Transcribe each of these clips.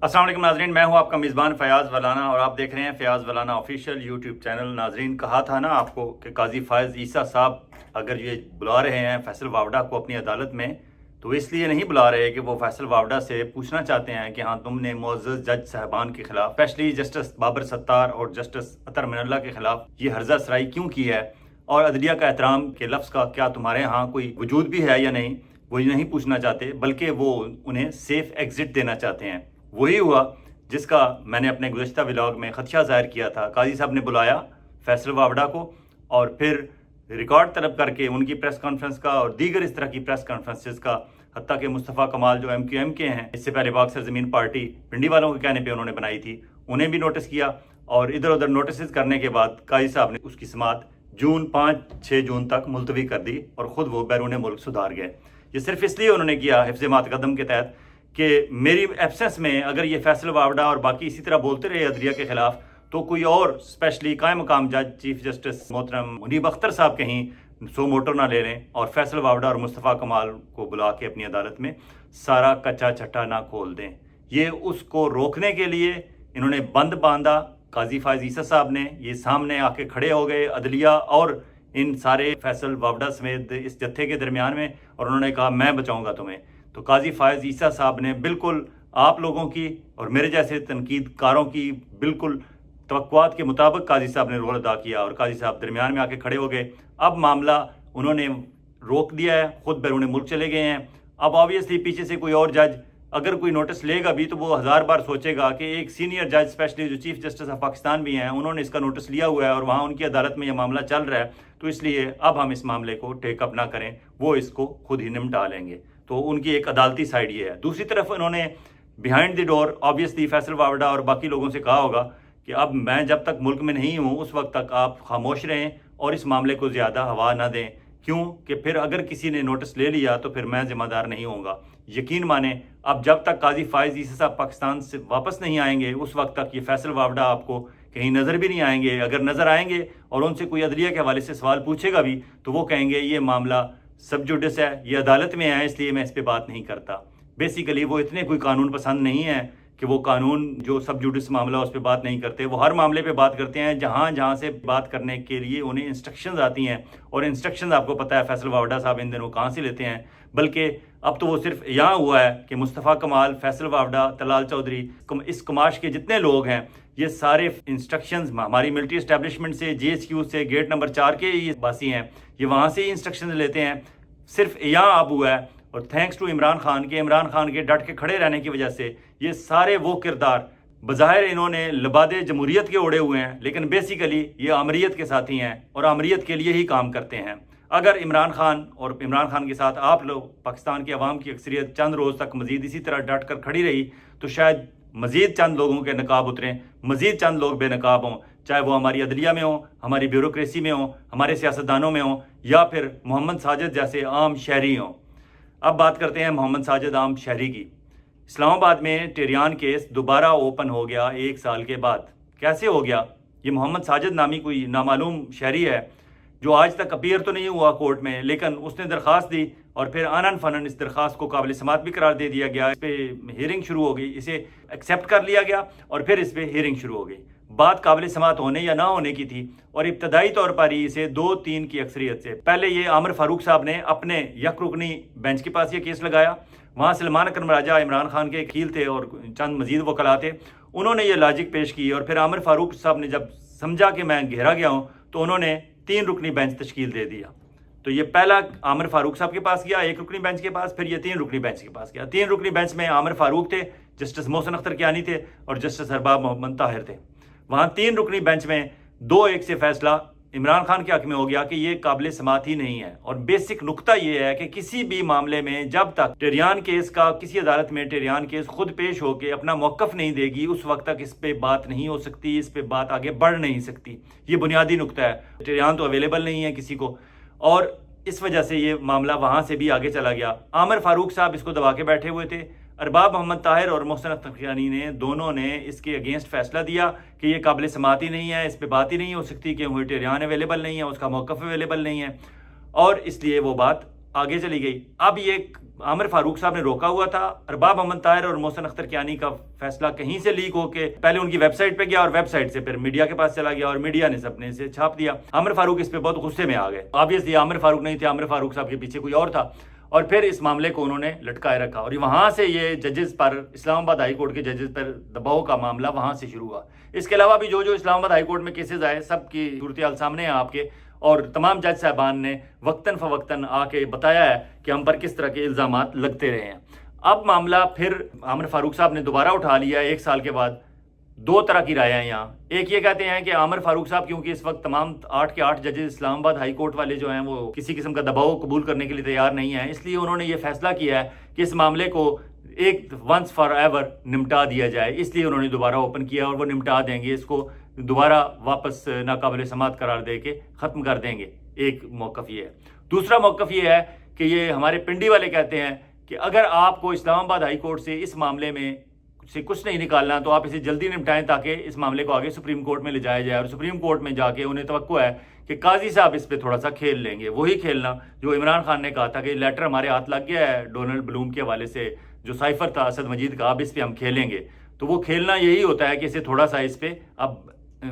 अस्सलाम वालेकुम नाजरीन, मैं हूं आपका मेज़बान फयाज़ वलाना और आप देख रहे हैं फयाज़ वलाना ऑफिशियल यूट्यूब चैनल। नाजरीन, कहा था ना आपको कि काजी फायज़ ईसा साहब अगर ये बुला रहे हैं फैसल वावड़ा को अपनी अदालत में, तो इसलिए नहीं बुला रहे कि वो फैसल वावड़ा से पूछना चाहते हैं कि हाँ, तुमने मुअज़्ज़ज़ जज साहबान के खिलाफ, स्पेशली जस्टिस बाबर सत्तार और जस्टिस अतर मिनल्ला के खिलाफ ये हर्जा सराई क्यों की है, और अदलिया का एहतराम के लफ्ज़ का क्या तुम्हारे यहाँ कोई वजूद भी है या नहीं। वो ये नहीं पूछना चाहते, बल्कि वो उन्हें सेफ एग्जिट देना चाहते हैं। वही हुआ जिसका मैंने अपने गुज़श्ता व्लॉग में खदशा ज़ाहिर किया था। काजी साहब ने बुलाया फैसल वावड़ा को और फिर रिकॉर्ड तलब करके उनकी प्रेस कॉन्फ्रेंस का और दीगर इस तरह की प्रेस कॉन्फ्रेंसेस का, हत्ता कि मुस्तफ़ा कमाल जो MQM के हैं, इससे पहले पाक सरज़मीन पार्टी पिंडी वालों के कहने पे उन्होंने बनाई थी, उन्हें भी नोटिस किया। और इधर उधर नोटिस करने के बाद काजी साहब ने उसकी समात 5-6 जून तक मुलतवी कर दी और ख़ुद वो बैरून मुल्क सुधार गए। ये सिर्फ इसलिए उन्होंने किया हिफ्ज़ मातकदम के तहत कि मेरी एब्सेंस में अगर ये फैसल वावड़ा और बाकी इसी तरह बोलते रहे अदलिया के खिलाफ, तो कोई और स्पेशली कायम मकाम जज चीफ जस्टिस मोहतरम मुनीब अख्तर साहब कहीं सो मोटर ना ले लें और फैसल वावड़ा और मुस्तफ़ा कमाल को बुला के अपनी अदालत में सारा कच्चा छट्टा ना खोल दें। ये उसको रोकने के लिए इन्होंने बंद बांधा। काजी फायज़ ईसा साहब ने ये सामने आके खड़े हो गए अदलिया और इन सारे फैसल वावड़ा समेत इस जत्थे के दरमियान में, और उन्होंने कहा मैं बचाऊंगा तुम्हें। तो काजी फायज़ ईसा साहब ने बिल्कुल आप लोगों की और मेरे जैसे तनकीदकारों की बिल्कुल तवक्कुआत के मुताबिक काजी साहब ने रोल अदा किया और काजी साहब दरमियान में आके खड़े हो गए। अब मामला उन्होंने रोक दिया है, ख़ुद बैरून मुल्क चले गए हैं। अब ऑब्वियसली पीछे से कोई और जज अगर कोई नोटिस लेगा भी तो वो 1000 बार सोचेगा कि एक सीनियर जज स्पेशली जो चीफ जस्टिस ऑफ पाकिस्तान भी हैं, उन्होंने इसका नोटिस लिया हुआ है और वहाँ उनकी अदालत में यह मामला चल रहा है, तो इसलिए अब हम इस मामले को टेकअप ना करें, वो इसको खुद ही निपटा लेंगे। तो उनकी एक अदालती साइड ये है। दूसरी तरफ उन्होंने behind the door obviously Faisal Vawda और बाकी लोगों से कहा होगा कि अब मैं जब तक मुल्क में नहीं हूँ उस वक्त तक आप खामोश रहें और इस मामले को ज़्यादा हवा ना दें। क्यों कि फिर अगर किसी ने नोटिस ले लिया तो फिर मैं ज़िम्मेदार नहीं होऊंगा। यकीन माने, अब जब तक काजी फायज़ ईसा साहब पाकिस्तान से वापस नहीं आएंगे उस वक्त तक ये फैसल वावड़ा आपको कहीं नज़र भी नहीं आएंगे। अगर नज़र आएंगे और उनसे कोई अदलिया के हवाले से सवाल पूछेगा भी तो वो कहेंगे ये मामला सब जुडिस है, ये अदालत में है, इसलिए मैं इस पर बात नहीं करता। बेसिकली वो इतने कोई कानून पसंद नहीं है कि वो कानून जो सब जुडिस मामला उस पर बात नहीं करते। वो हर मामले पे बात करते हैं जहाँ जहाँ से बात करने के लिए उन्हें इंस्ट्रक्शंस आती हैं, और इंस्ट्रक्शंस आपको पता है फैसल वावड़ा साहब इन दिनों कहाँ से लेते हैं। बल्कि अब तो वो सिर्फ यहाँ हुआ है कि मुस्तफ़ा कमाल, फैसल वावड़ा, तलाल चौधरी, इस कमाश के जितने लोग हैं, ये सारे इंस्ट्रक्शंस हमारी मिलिट्री एस्टेब्लिशमेंट से, GHQ से, गेट नंबर 4 के ही बासी हैं, ये वहाँ से ही इंस्ट्रक्शन लेते हैं। सिर्फ यहाँ अब हुआ है, और थैंक्स टू इमरान खान के डट के खड़े रहने की वजह से ये सारे वो किरदार बज़ाहिर इन्होंने लबादे जमहूरियत के ओढ़े हुए हैं, लेकिन बेसिकली ये अमरीत के साथी हैं और अमरीत के लिए ही काम करते हैं। अगर इमरान खान के साथ आप लोग पाकिस्तान की आवाम की अक्सरियत चंद रोज़ तक मज़ीद इसी तरह डट कर खड़ी रही तो शायद मज़ीद चंद लोगों के नकाब उतरें, मज़ीद चंद लोग बेनकाब हों, चाहे वो हमारी अदलिया में हो, हमारी ब्यूरोक्रेसी में हो, हमारे सियासतदानों में हो, या फिर मोहम्मद साजिद जैसे आम शहरी हों। अब बात करते हैं मोहम्मद साजिद आम शहरी की। इस्लामाबाद में टेरियान केस दोबारा ओपन हो गया 1 साल के बाद। कैसे हो गया? ये मोहम्मद साजिद नामी कोई नामालूम शहरी है जो आज तक अपीयर तो नहीं हुआ कोर्ट में, लेकिन उसने दरख्वास्त दी और फिर आनन फनन इस दरख्वास्त को काबिल समात भी करार दे दिया गया। इस पर हियरिंग शुरू हो गई, इसे एक्सेप्ट कर लिया गया और फिर इस पर हियरिंग शुरू हो गई। बात काबिल समात होने या ना होने की थी, और इब्तदाई तौर पर ही इसे 2-3 की अक्सरियत से पहले ये आमिर फारूक साहब ने अपने यक रुकनी बेंच के पास ये केस लगाया। वहाँ सलमान अकरम राजा इमरान खान के वकील थे और चंद मजीद वकला थे, उन्होंने ये लॉजिक पेश की। और फिर आमिर फारूक साहब ने जब समझा कि मैं घेरा गया हूँ तो उन्होंने 3 रुकनी बेंच तश्कील दे दिया। तो ये पहला आमिर फारूक साहब के पास गया 1 रुकनी बेंच के पास, फिर ये 3 रुकनी बेंच के पास गया। 3 रुकनी बेंच में आमिर फारूक थे, जस्टिस मोहसिन अख्तर कियानी थे और जस्टिस अरबाब मोहम्मद ताहिर थे। वहाँ 3 रुकनी बेंच में 2-1 से फैसला इमरान खान के हक में हो गया कि ये काबिल समात ही नहीं है। और बेसिक नुक्ता ये है कि किसी भी मामले में जब तक टेरियान केस का किसी अदालत में टेरियान केस खुद पेश होकर अपना मौक़िफ़ नहीं देगी उस वक्त तक इस पे बात नहीं हो सकती, इस पे बात आगे बढ़ नहीं सकती। ये बुनियादी नुक्ता है। टेरियान तो अवेलेबल नहीं है किसी को, और इस वजह से ये मामला वहाँ से भी आगे चला गया। आमिर फारूक साहब इसको दबा के बैठे हुए थे। अरबाब मोहम्मद ताहिर और मोहसिन अख्तर कियानी ने दोनों ने इसके अगेंस्ट फैसला दिया कि ये काबिल समात ही नहीं है, इस पर बात ही नहीं हो सकती, कि टेरियान अवेलेबल नहीं है, उसका मौक़िफ़ अवेलेबल नहीं है, और इसलिए वो बात आगे चली गई। अब ये आमिर फारूक साहब ने रोका हुआ था, अरबाब अहमद ताहिर और मोहसिन अख्तर कियानी का फैसला कहीं से लीक होके पहले उनकी वेबसाइट पे गया और वेबसाइट से फिर मीडिया के पास चला गया और मीडिया ने सपने से छाप दिया। आमिर फारूक इस पे बहुत गुस्से में आ गए। ऑब्वियसली आमिर फारूक नहीं थे, आमिर फारूक साहब के पीछे कोई और था, और फिर इस मामले को उन्होंने लटकाए रखा और वहां से ये जजेस पर, इस्लामाबाद हाई कोर्ट के जजेस पर दबाव का मामला वहां से शुरू हुआ। इसके अलावा भी जो इस्लामाबाद हाई कोर्ट में केसेस आए, सबकी सूरत हाल सामने है आपके, और तमाम जज साहबान ने वक्तन फवक्तन आके बताया है कि हम पर किस तरह के इल्ज़ामात लगते रहे हैं। अब मामला फिर आमिर फारूक साहब ने दोबारा उठा लिया 1 साल के बाद। 2 तरह की राय हैं यहाँ। एक ये कहते हैं कि आमिर फारूक साहब, क्योंकि इस वक्त तमाम 8 के 8 जजेस इस्लामाबाद हाई कोर्ट वाले जो हैं वो किसी किस्म का दबाव कबूल करने के लिए तैयार नहीं है, इसलिए उन्होंने ये फैसला किया है कि इस मामले को एक वंस फॉर एवर निपटा दिया जाए, इसलिए उन्होंने दोबारा ओपन किया और वो निपटा देंगे, इसको दोबारा वापस नाकाबिल समात करार दे के ख़त्म कर देंगे। एक मौक़िफ़ ये है। दूसरा मौक़िफ़ ये है कि ये हमारे पिंडी वाले कहते हैं कि अगर आपको इस्लामाबाद हाई कोर्ट से इस मामले में से कुछ नहीं निकालना तो आप इसे जल्दी निपटाएं ताकि इस मामले को आगे सुप्रीम कोर्ट में ले जाया जाए, और सुप्रीम कोर्ट में जाके उन्हें तवक्को है कि काजी साहब इस पे थोड़ा सा खेल लेंगे। वही खेलना जो इमरान खान ने कहा था कि लेटर हमारे हाथ लग गया है डोनाल्ड ब्लूम के हवाले से, जो साइफर था असद मजीद का, अब इस पे हम खेलेंगे। तो वो खेलना यही होता है कि इसे थोड़ा सा इस पे अब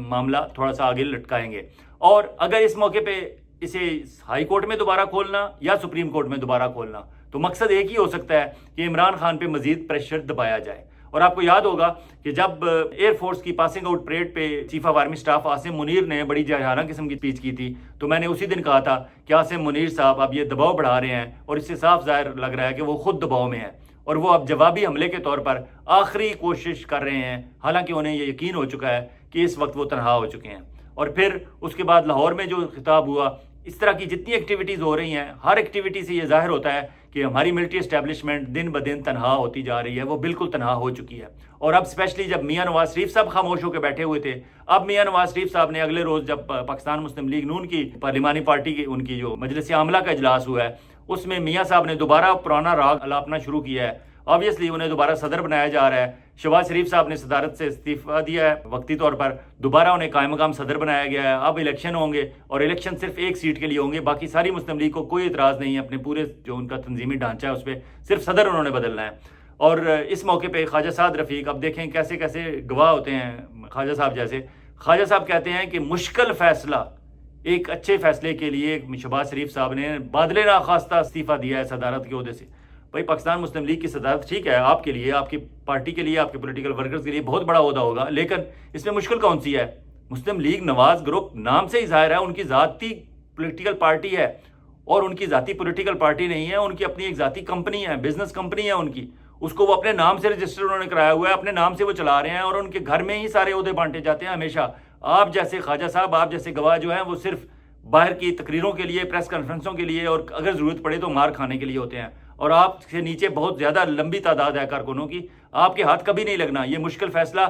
मामला थोड़ा सा आगे लटकाएंगे। और अगर इस मौके पे इसे हाई कोर्ट में दोबारा खोलना या सुप्रीम कोर्ट में दोबारा खोलना, तो मकसद एक ही हो सकता है कि इमरान खान पे मजीद प्रेशर दबाया जाए। और आपको याद होगा कि जब एयरफोर्स की पासिंग आउट परेड पे chief of army staff Asim Munir ने बड़ी जरहाना किस्म की स्पीच की थी, तो मैंने उसी दिन कहा था कि आसिम मुनीर साहब अब ये दबाव बढ़ा रहे हैं और इससे साफ जाहिर लग रहा है कि वो खुद दबाव में है और वो अब जवाबी हमले के तौर पर आखिरी कोशिश कर रहे हैं। हालांकि उन्हें ये यकीन हो चुका है कि इस वक्त वो तनहा हो चुके हैं। और फिर उसके बाद लाहौर में जो खिताब हुआ, इस तरह की जितनी एक्टिविटीज़ हो रही हैं, हर एक्टिविटी से ये जाहिर होता है कि हमारी मिलिट्री एस्टेब्लिशमेंट दिन ब दिन तनहा होती जा रही है। वो बिल्कुल तनहा हो चुकी है। और अब स्पेशली जब मियां नवाज शरीफ साहब खामोश होकर बैठे हुए थे, अब मियां नवाज शरीफ साहब ने अगले रोज़ जब पाकिस्तान मुस्लिम लीग नून की पार्लिमानी पार्टी की उनकी जो मजलिस आमला का इजलास हुआ है, उसमें मियां साहब ने दोबारा पुराना राग अलापना शुरू किया है। ऑब्वियसली उन्हें दोबारा सदर बनाया जा रहा है। शहबाज शरीफ साहब ने सदारत से इस्तीफा दिया है वक्ती तौर पर, दोबारा उन्हें कायम मकाम सदर बनाया गया है। अब इलेक्शन होंगे और इलेक्शन सिर्फ एक सीट के लिए होंगे, बाकी सारी मुस्लिम लीग को कोई इतराज़ नहीं है। अपने पूरे जो उनका तंजीमी ढांचा है उस पर सिर्फ सदर उन्होंने बदलना है। और इस मौके पर ख्वाजा साद रफ़ीक, अब देखें कैसे कैसे गवाह होते हैं ख्वाजा साहब जैसे। ख्वाजा साहब कहते हैं कि मुश्किल फ़ैसला, एक अच्छे फैसले के लिए शहबाज शरीफ साहब ने बादले नाखास्ता इस्तीफ़ा दिया है सदारत के ओहदे से। भाई पाकिस्तान मुस्लिम लीग की सदारत ठीक है, आपके लिए, आपकी पार्टी के लिए, आपके पॉलिटिकल वर्कर्स के लिए बहुत बड़ा ओहदा होगा, लेकिन इसमें मुश्किल कौन सी है? मुस्लिम लीग नवाज ग्रुप नाम से ही जाहिर है उनकी ज़ाती पॉलिटिकल पार्टी है, और उनकी ज़ाती पॉलिटिकल पार्टी नहीं है, उनकी अपनी एक ज़ाती कंपनी है, बिजनेस कंपनी है उनकी। उसको वो अपने नाम से रजिस्टर उन्होंने कराया हुआ है, अपने नाम से वो चला रहे हैं और उनके घर में ही सारे ओहदे बांटे जाते हैं हमेशा। आप जैसे ख्वाजा साहब, आप जैसे गवाह जो हैं वो सिर्फ बाहर की तकरीरों के लिए, प्रेस कॉन्फ्रेंसों के लिए, और अगर ज़रूरत पड़े तो मार खाने के लिए होते हैं। और आपसे नीचे बहुत ज़्यादा लंबी तादाद है कारकुनों की, आपके हाथ कभी नहीं लगना। ये मुश्किल फैसला,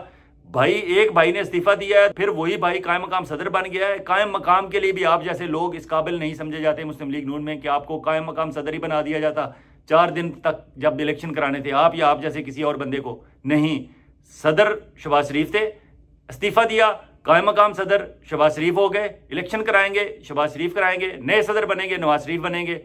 भाई एक भाई ने इस्तीफा दिया है, फिर वही भाई कायम मकाम सदर बन गया है। कायम मकाम के लिए भी आप जैसे लोग इस काबिल नहीं समझे जाते मुस्लिम लीग नून में कि आपको कायम मकाम सदर ही बना दिया जाता। 4 दिन तक जब इलेक्शन कराने थे आप या आप जैसे किसी और बंदे को नहीं, सदर शहबाज शरीफ थे, इस्तीफा दिया, कायम मकाम सदर शहबाज शरीफ हो गए, इलेक्शन कराएंगे शहबाज शरीफ कराएंगे, नए सदर बनेंगे नवाज शरीफ बनेंगे।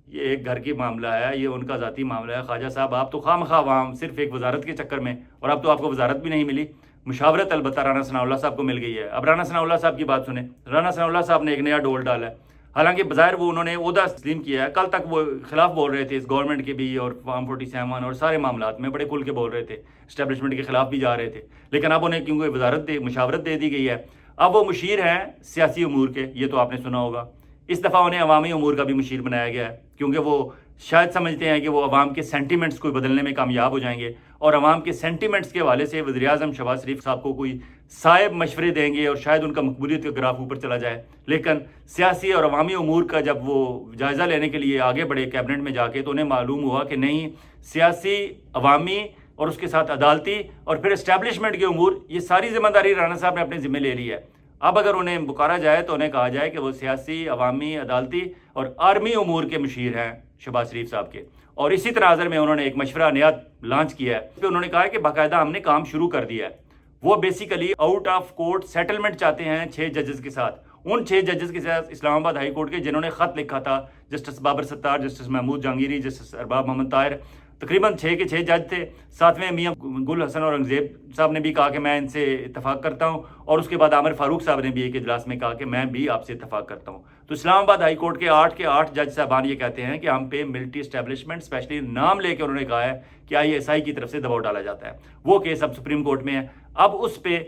ये एक घर की मामला है, ये उनका ज़ाती मामला है। ख्वाजा साहब आप तो खामखा वहाँ सिर्फ एक वजारत के चक्कर में, और अब तो आपको वजारत भी नहीं मिली, मुशावरत अलबत्ता राना सनाउल्लाह साहब को मिल गई है। अब राना सनाउल्लाह साहब की बात सुने। राना सनाउल्लाह साहब ने एक नया डोल डाला है, हालांकि बज़ाहिर वो उन्होंने ओहदा तस्लीम किया है। कल तक वो खिलाफ बोल रहे थे इस गवर्नमेंट के भी, और फॉर्म 47 और सारे मामलात में बड़े खुल के बोल रहे थे, इस्टेब्लिशमेंट के खिलाफ भी जा रहे थे। लेकिन अब उन्हें क्योंकि मुशावरत दे दी गई है, अब वो मुशीर हैं सियासी उमूर के, ये तो आपने सुना होगा। इस दफ़ा उन्हें अवामी उमूर का भी मुशीर बनाया गया है, क्योंकि वो शायद समझते हैं कि वो अवाम के सेंटिमेंट्स को बदलने में कामयाब हो जाएंगे, और अवाम के सेंटिमेंट्स के हवाले से वज़ीर-ए-आज़म शहबाज शरीफ साहब को कोई साहिब मशवरे देंगे और शायद उनका मकबूलियत का ग्राफ ऊपर चला जाए। लेकिन सियासी और अवामी उमूर का जब वो जायज़ा लेने के लिए आगे बढ़े कैबिनेट में जाके, तो उन्हें मालूम हुआ कि नहीं, सियासी, अवामी और उसके साथ अदालती और फिर इस्टेब्लिशमेंट के उमूर, ये सारी जिम्मेदारी राना साहब ने अपने ज़िम्मे ले ली है। अब अगर उन्हें पुकारा जाए तो उन्हें कहा जाए कि वो सियासी, अवामी, अदालती और आर्मी उमूर के मुशीर हैं शहबाज शरीफ साहब के। और इसी तनाज़र में उन्होंने एक मशवरा नया लॉन्च किया है। फिर उन्होंने कहा है कि बाकायदा हमने काम शुरू कर दिया है। वो basically out of court settlement चाहते हैं 6 जजेस के साथ। ان 6 ججز کے ساتھ اسلام آباد ہائی کورٹ کے جنہوں نے خط لکھا تھا جسٹس بابر ستار، جسٹس محمود جہانگیری، جسٹس ارباب محمد طاہر، تقریباً 6 کے 6 جج تھے. ساتھ میں میاں گل حسن اورنگزیب صاحب نے بھی کہا کہ میں ان سے اتفاق کرتا ہوں، اور اس کے بعد عامر فاروق صاحب نے بھی ایک اجلاس میں کہا کہ میں بھی آپ سے اتفاق کرتا ہوں. تو اسلام آباد ہائی کورٹ کے 8 کے 8 جج صاحبان یہ کہتے ہیں کہ ہم پہ ملٹری اسٹیبلشمنٹ اسپیشلی نام لے کے انہوں نے کہا ہے کہ ISI کی طرف سے دباؤ ڈالا جاتا ہے. وہ کیس اب سپریم کورٹ میں ہے. اب اس پہ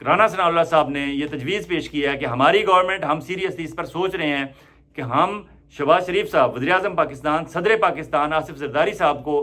رانا ثناء اللہ صاحب نے یہ تجویز پیش کیا ہے کہ ہماری گورنمنٹ، ہم سیریسلی اس پر سوچ رہے ہیں کہ ہم شہباز شریف صاحب، وزیر اعظم پاکستان، صدر پاکستان آصف زرداری صاحب کو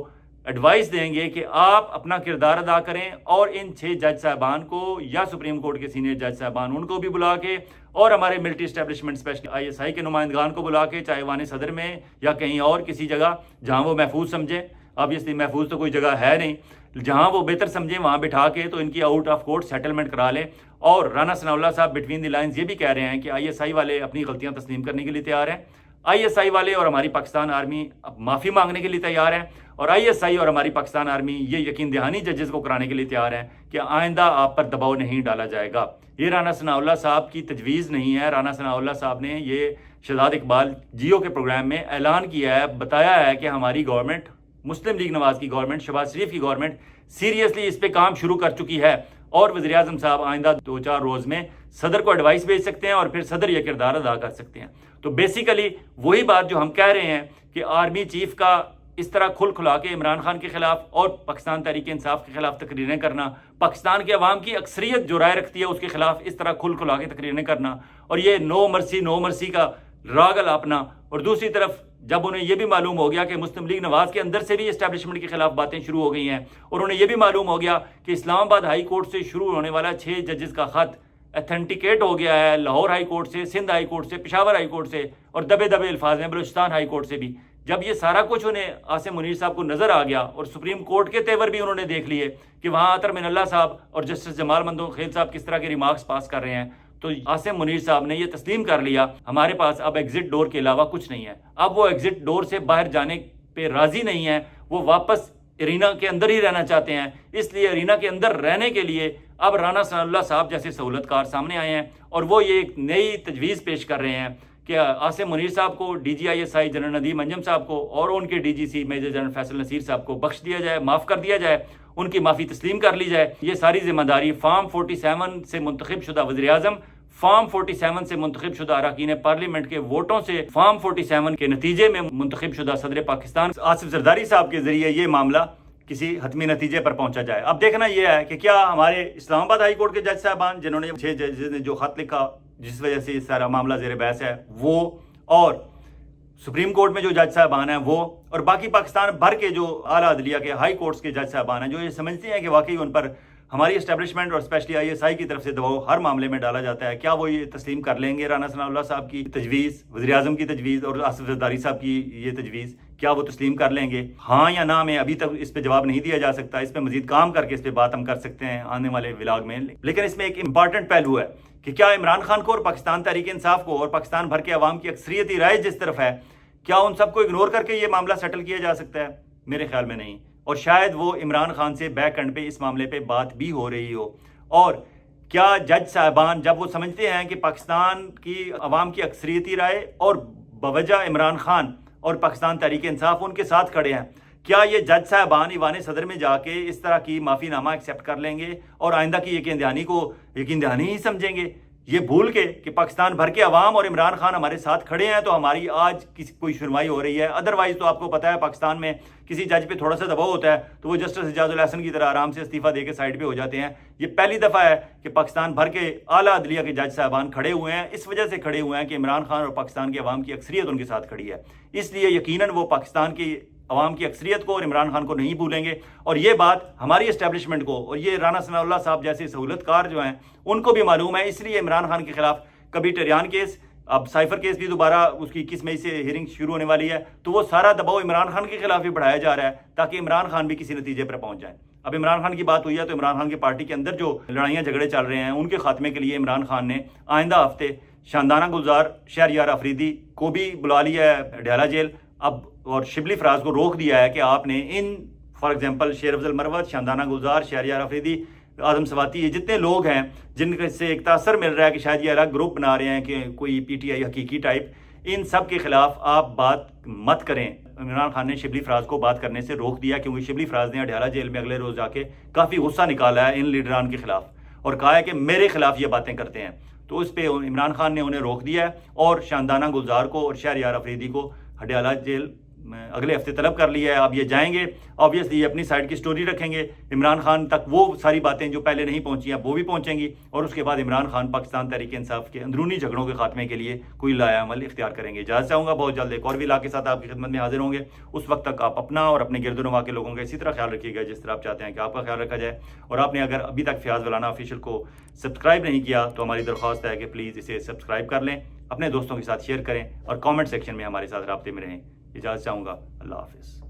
ایڈوائس دیں گے کہ آپ اپنا کردار ادا کریں اور ان 6 جج صاحبان کو یا سپریم کورٹ کے سینئر جج صاحبان ان کو بھی بلا کے، اور ہمارے ملٹری اسٹیبلشمنٹ اسپیشلی ISI کے نمائندگان کو بلا کے، چاہے ایوان صدر میں یا کہیں اور کسی جگہ جہاں وہ محفوظ سمجھیں، obviously محفوظ تو کوئی جگہ ہے نہیں، جہاں وہ بہتر سمجھیں وہاں بٹھا کے تو ان کی آؤٹ آف کورٹ سیٹلمنٹ کرا لیں. اور رانا ثناء اللہ صاحب بٹوین دی لائنز یہ بھی کہہ رہے ہیں کہ ISI والے اپنی غلطیاں تسلیم کرنے کے لیے تیار ہیں، ISI والے اور ہماری پاکستان آرمی معافی مانگنے کے لیے تیار ہیں، اور ISI اور ہماری پاکستان آرمی یہ یقین دہانی ججز کو کرانے کے لیے تیار ہیں کہ آئندہ آپ پر دباؤ نہیں ڈالا جائے گا. یہ رانا ثناء اللہ صاحب کی تجویز نہیں ہے. رانا ثناء اللہ صاحب نے یہ شہزاد اقبال جیو کے پروگرام میں اعلان کیا ہے، بتایا ہے کہ ہماری گورنمنٹ، مسلم لیگ نواز کی گورنمنٹ، شہباز شریف کی گورنمنٹ سیریسلی اس پہ کام شروع کر چکی ہے، اور وزیر اعظم صاحب آئندہ 2-4 روز میں صدر کو ایڈوائس بھیج سکتے ہیں اور پھر صدر یہ کردار ادا کر سکتے ہیں. تو بیسیکلی وہی بات جو ہم کہہ رہے ہیں کہ آرمی چیف کا اس طرح کھل کھلا کے عمران خان کے خلاف اور پاکستان تحریک انصاف کے خلاف تقریریں کرنا، پاکستان کے عوام کی اکثریت جو رائے رکھتی ہے اس کے خلاف اس طرح کھل کھلا کے تقریریں کرنا، اور یہ نو مرسی کا راگ الاپنا، اور دوسری طرف جب انہیں یہ بھی معلوم ہو گیا کہ مسلم لیگ نواز کے اندر سے بھی اسٹیبلشمنٹ کے خلاف باتیں شروع ہو گئی ہیں، اور انہیں یہ بھی معلوم ہو گیا کہ اسلام آباد ہائی کورٹ سے شروع ہونے والا 6 ججز کا خط اتھینٹیکیٹ ہو گیا ہے لاہور ہائی کورٹ سے، سندھ ہائی کورٹ سے، پشاور ہائی کورٹ سے، اور دبے دبے الفاظ میں بلوچستان ہائی کورٹ سے بھی. جب یہ سارا کچھ انہیں عاصم منیر صاحب کو نظر آ گیا، اور سپریم کورٹ کے تیور بھی انہوں نے دیکھ لیے کہ وہاں عطر من اللہ صاحب اور جسٹس جمال مندوخیل صاحب کس طرح کے ریمارکس پاس کر رہے ہیں، تو عاصم منیر صاحب نے یہ تسلیم کر لیا ہمارے پاس اب ایگزٹ ڈور کے علاوہ کچھ نہیں ہے. اب وہ ایگزٹ ڈور سے باہر جانے پہ راضی نہیں ہیں، وہ واپس ارینا کے اندر ہی رہنا چاہتے ہیں. اس لیے ارینا کے اندر رہنے کے لیے اب رانا ثناء اللہ صاحب جیسے سہولت کار سامنے آئے ہیں، اور وہ یہ ایک نئی تجویز پیش کر رہے ہیں کہ عاصم منیر صاحب کو، DG ISI general Nadeem Anjum صاحب کو، اور ان کے DGC major general Faisal Naseer صاحب کو بخش دیا جائے، معاف کر دیا جائے، ان کی معافی تسلیم کر لی جائے. یہ ساری ذمہ داری فارم 47 سے منتخب شدہ وزیر اعظم، فارم 47 سے منتخب شدہ اراکین پارلیمنٹ کے ووٹوں سے فارم 47 کے نتیجے میں منتخب شدہ صدر پاکستان آصف زرداری صاحب کے ذریعے یہ معاملہ کسی حتمی نتیجے پر پہنچا جائے. اب دیکھنا یہ ہے کہ کیا ہمارے اسلام آباد ہائی کورٹ کے جج صاحبان جنہوں نے 6 ججز نے جو خط لکھا جس وجہ سے یہ سارا معاملہ زیر بحث ہے، وہ، اور سپریم کورٹ میں جو جج صاحبان ہیں وہ، اور باقی پاکستان بھر کے جو اعلیٰ عدلیہ کے ہائی کورٹس کے جج صاحبان ہیں جو یہ سمجھتے ہیں کہ واقعی ان پر ہماری اسٹیبلشمنٹ اور اسپیشلی ISI کی طرف سے دباؤ ہر معاملے میں ڈالا جاتا ہے، کیا وہ یہ تسلیم کر لیں گے رانا ثناء اللہ صاحب کی تجویز، وزیر اعظم کی تجویز اور آصف زرداری صاحب کی یہ تجویز، کیا وہ تسلیم کر لیں گے؟ ہاں یا نہ میں ابھی تک اس پہ جواب نہیں دیا جا سکتا. اس پہ مزید کام کر کے اس پہ بات ہم کر سکتے ہیں آنے والے ولاگ میں. لیکن اس میں ایک امپارٹنٹ پہلو ہے کہ کیا عمران خان کو اور پاکستان تحریک انصاف کو اور پاکستان بھر کے عوام کی اکثریتی رائے جس طرف ہے، کیا ان سب کو اگنور کر کے یہ معاملہ سیٹل کیا جا سکتا ہے؟ میرے خیال میں نہیں. اور شاید وہ عمران خان سے بیک اینڈ پہ اس معاملے پہ بات بھی ہو رہی ہو. اور کیا جج صاحبان جب وہ سمجھتے ہیں کہ پاکستان کی عوام کی اکثریتی رائے اور بوجہ عمران خان اور پاکستان تحریک انصاف ان کے ساتھ کھڑے ہیں، کیا یہ جج صاحبان ایوان صدر میں جا کے اس طرح کی معافی نامہ ایکسیپٹ کر لیں گے اور آئندہ کی یقین دہانی کو یقین دہانی ہی سمجھیں گے، یہ بھول کے کہ پاکستان بھر کے عوام اور عمران خان ہمارے ساتھ کھڑے ہیں تو ہماری آج کوئی سنوائی ہو رہی ہے؟ ادروائز تو آپ کو پتہ ہے پاکستان میں کسی جج پہ تھوڑا سا دباؤ ہوتا ہے تو وہ جسٹس اعجاز الحسن کی طرح آرام سے استعفیٰ دے کے سائڈ پہ ہو جاتے ہیں. یہ پہلی دفعہ ہے کہ پاکستان بھر کے اعلیٰ عدلیہ کے جج صاحبان کھڑے ہوئے ہیں، اس وجہ سے کھڑے ہوئے ہیں کہ عمران خان اور پاکستان کے عوام کی اکثریت ان کے ساتھ کھڑی ہے. اس لیے یقیناً وہ پاکستان کی عوام کی اکثریت کو اور عمران خان کو نہیں بھولیں گے. اور یہ بات ہماری اسٹیبلشمنٹ کو اور یہ رانا ثناء اللہ صاحب جیسے سہولت کار جو ہیں ان کو بھی معلوم ہے. اس لیے عمران خان کے خلاف کبھی ٹریان کیس، اب سائفر کیس بھی دوبارہ اس کی 21 مئی سے ہیئرنگ شروع ہونے والی ہے، تو وہ سارا دباؤ عمران خان کے خلاف بھی بڑھایا جا رہا ہے تاکہ عمران خان بھی کسی نتیجے پر پہنچ جائیں. اب عمران خان کی بات ہوئی ہے تو عمران خان کی پارٹی کے اندر جو لڑائیاں جھگڑے چل رہے ہیں ان کے خاتمے کے لیے عمران خان نے آئندہ ہفتے شاندانہ گلزار شہریار آفریدی کو بھی بلا لیا ہے ڈھیلا جیل اب، اور شبلی فراز کو روک دیا ہے کہ آپ نے ان فار ایگزامپل شیر افضل مروت، شاندانہ گلزار، شہریار آفریدی، आदम सवाती, ये जितने लोग हैं जिनके से एक तासर मिल रहा है कि शायद ये अलग ग्रुप बना रहे हैं कि कोई PTI हकीकी टाइप, इन सब के खिलाफ आप बात मत करें। इमरान खान ने शिबली फराज को बात करने से रोक दिया, क्योंकि शिबली फराज ने अडयाला जेल में अगले रोज जाके काफ़ी गुस्सा निकाला है इन लीडरान के खिलाफ और कहा है कि मेरे खिलाफ ये बातें करते हैं। तो उस पर इमरान खान ने उन्हें रोक दिया है और शानदाना गुलजार को और शहरयार अफरीदी को अडयाला जेल अगले हफ्ते तलब कर लिया है। अब ये जाएंगे, ऑब्वियसली ये अपनी साइड की स्टोरी रखेंगे, इमरान खान तक वो सारी बातें जो पहले नहीं पहुंची हैं वो भी पहुंचेंगी, और उसके बाद इमरान खान पाकिस्तान तहरीक इंसाफ के अंदरूनी झगड़ों के खात्मे के लिए कोई लाया अमल इख्तियार करेंगे। इजाज़त चाहूँगा, बहुत जल्द एक और भी के साथ आपकी खिदमत में हाजिर होंगे। उस वक्त तक आप अपना और अपने गिरदुनवा के लोगों का इसी तरह ख्याल रखिएगा जिस तरह आप चाहते हैं कि आपका ख्याल रखा जाए। और आपने अगर अभी तक फयाज़ वलाना ऑफिशियल को सब्सक्राइब नहीं किया तो हमारी दरख्वास्त है कि प्लीज़ इसे सब्सक्राइब कर लें, अपने दोस्तों के साथ शेयर करें और कमेंट सेक्शन में हमारे साथ राब्ते में रहें। इजाज़त चाहूँगा, अल्लाह हाफ़िज़।